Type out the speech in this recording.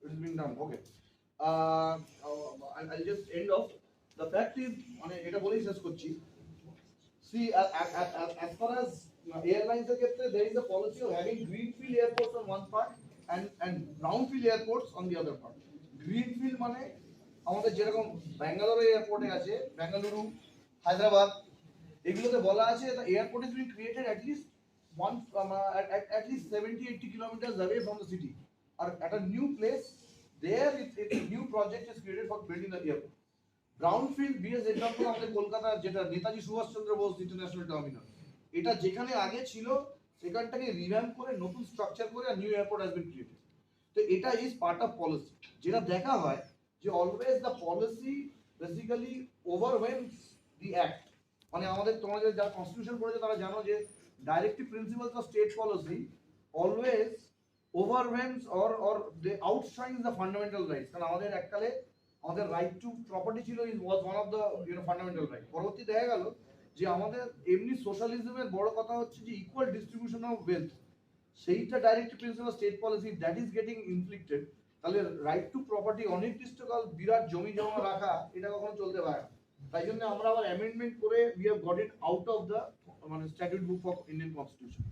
It is being done. Okay. I'll just end off. The fact is, মানে এটা বলেই শেষ করছি. See, as far as airlines are concerned, there is a policy of having greenfield airports on one part and brownfield airports on the other part. Greenfield মানে আমাদের যেরকম ব্যাঙ্গালোর এয়ারপোর্টে আছে, বেঙ্গালুরু, হায়দ্রাবাদ, এগুলোতে বলা আছে the airport is being created at least at least 70-80 kilometers away from the city, or at a new place. There, it's a new project is created for building the airport. Brownfield BS example আমাদের কলকাতা যেটা Netaji Subhash Chandra Bose international terminal, এটা যেখানে আগে ছিল সেখানটাকে revamp করে নতুন structure করে new airport has been created. তো এটা ইজ পার্ট অফ পলিসি। যেটা দেখা হয় যে always the policy basically overwhelms the act. মানে আমাদের তোমাদের যারা কনস্টিটিউশন পড়েছে তারা জানো যে directive principles of state policy always overwhelms or they outshines the fundamental rights. কারণ আমাদের এককালে আমাদের রাইট টু প্রপার্টি ছিল was one of the fundamental right. পরবর্তী দেখা গেল যে আমাদের এমনি সোশ্যালিজমের বড় কথা হচ্ছে যে ইকুয়াল ডিস্ট্রিবিউশন অফ ওয়েলথ, সেইটা directive principle state policy that is getting inflicted. তাহলে রাইট টু প্রপার্টি অনির্দিষ্টকাল বিরাট জমি জমা রাখা এটা কখনো চলতে পারে না। তাই জন্য আমরা আবার অ্যামেন্ডমেন্ট করে we have got it out of the মানে statute book of Indian constitution.